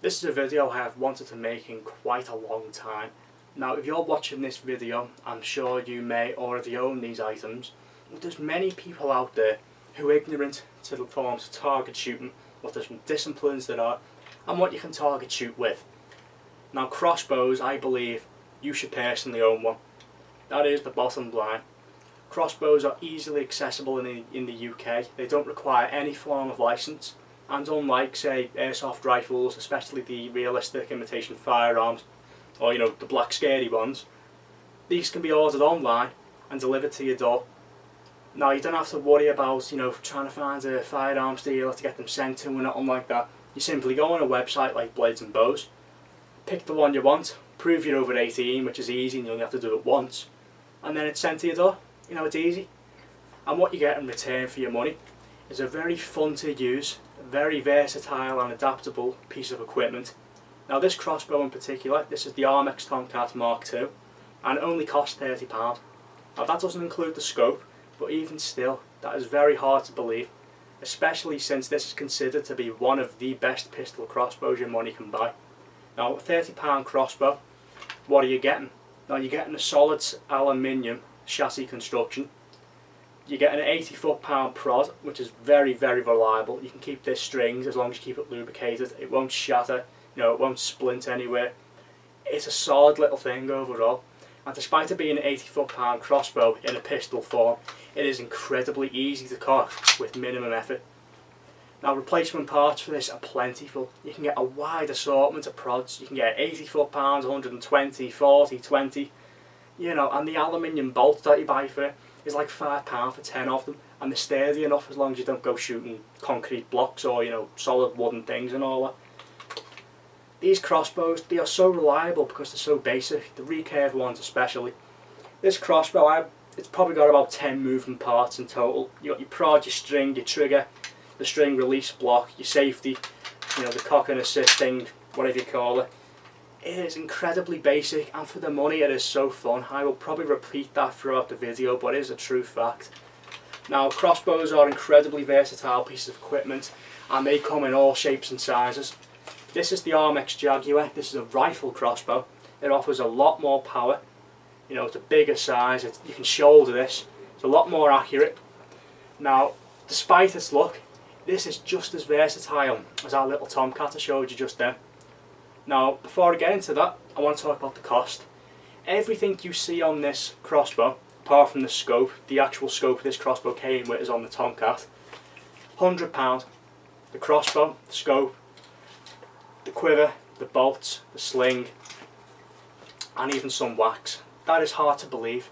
This is a video I have wanted to make in quite a long time. Now if you're watching this video, I'm sure you may already own these items, but there's many people out there who are ignorant to the forms of target shooting, what different disciplines there are, and what you can target shoot with. Now crossbows, I believe you should personally own one. That is the bottom line. Crossbows are easily accessible in the UK. They don't require any form of licence, and unlike say airsoft rifles, especially the realistic imitation firearms, or the black scary ones, these can be ordered online and delivered to your door. Now you don't have to worry about trying to find a firearms dealer to get them sent to or nothing like that. You simply go on a website like Blades and Bows, pick the one you want, prove you're over 18, which is easy and you only have to do it once, and then it's sent to your door. It's easy. And what you get in return for your money is a very fun to use, very versatile and adaptable piece of equipment. Now this crossbow in particular, this is the Armex Tomcat Mark II, and it only costs £30. Now that doesn't include the scope, but even still, that is very hard to believe, especially since this is considered to be one of the best pistol crossbows your money can buy. Now a £30 crossbow, what are you getting? Now you're getting a solid aluminium chassis construction. You get an 80 foot-pound prod, which is very, very reliable. You can keep this strings as long as you keep it lubricated. It won't shatter, it won't splint anywhere. It's a solid little thing overall. And despite it being an 80 foot-pound crossbow in a pistol form, it is incredibly easy to cock with minimum effort. Now replacement parts for this are plentiful. You can get a wide assortment of prods. You can get 80 foot-pounds, 120, 40, 20. And the aluminium bolt that you buy for it is like £5 for 10 of them, and they're sturdy enough as long as you don't go shooting concrete blocks or solid wooden things and all that. These crossbows, they are so reliable because they're so basic, the recurve ones especially. This crossbow, it's probably got about 10 moving parts in total. You got your prod, your string, your trigger, the string release block, your safety, the cock and assist thing, whatever you call it. It is incredibly basic, and for the money it is so fun. I will probably repeat that throughout the video, but it is a true fact. Now crossbows are incredibly versatile pieces of equipment, and they come in all shapes and sizes. This is the Armex Jaguar. This is a rifle crossbow. It offers a lot more power. It's a bigger size. You can shoulder this. It's a lot more accurate. Now, despite its look, this is just as versatile as our little Tomcat I showed you just then. Now, before I get into that, I want to talk about the cost. Everything you see on this crossbow, apart from the scope, the actual scope this crossbow came with is on the Tomcat. £100. The crossbow, the scope, the quiver, the bolts, the sling, and even some wax. That is hard to believe.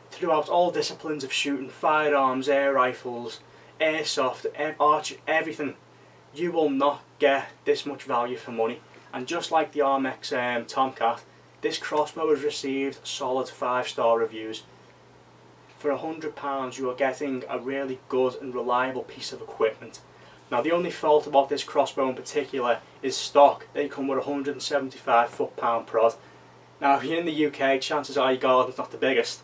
Throughout all disciplines of shooting, firearms, air rifles, airsoft, archery, everything, you will not get this much value for money. And just like the Armex Tomcat, this crossbow has received solid 5-star reviews. For £100 you are getting a really good and reliable piece of equipment. Now the only fault about this crossbow in particular is stock. They come with a 175 foot-pound prod. Now if you're in the UK, chances are your garden's not the biggest,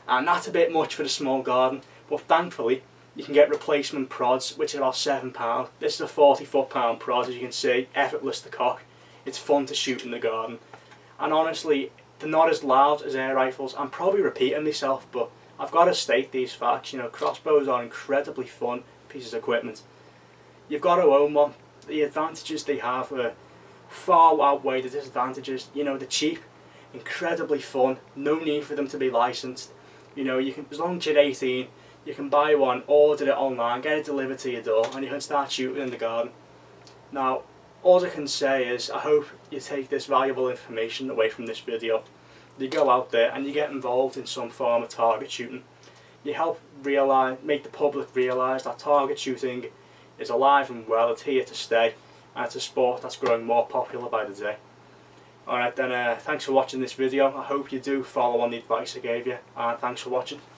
and that's a bit much for the small garden, but thankfully you can get replacement prods, which are about £7. This is a 40 foot-pound prod, as you can see, effortless to cock. It's fun to shoot in the garden, and honestly they're not as loud as air rifles. I'm probably repeating myself, but I've got to state these facts. Crossbows are incredibly fun pieces of equipment. You've got to own one. The advantages they have far outweigh the disadvantages. They're cheap, incredibly fun, no need for them to be licensed. You can, as long as you're 18, you can buy one, order it online, get it delivered to your door, and you can start shooting in the garden. Now all I can say is I hope you take this valuable information away from this video. You go out there and you get involved in some form of target shooting. You help make the public realise that target shooting is alive and well, it's here to stay, and it's a sport that's growing more popular by the day. Alright then, thanks for watching this video. I hope you do follow on the advice I gave you, and thanks for watching.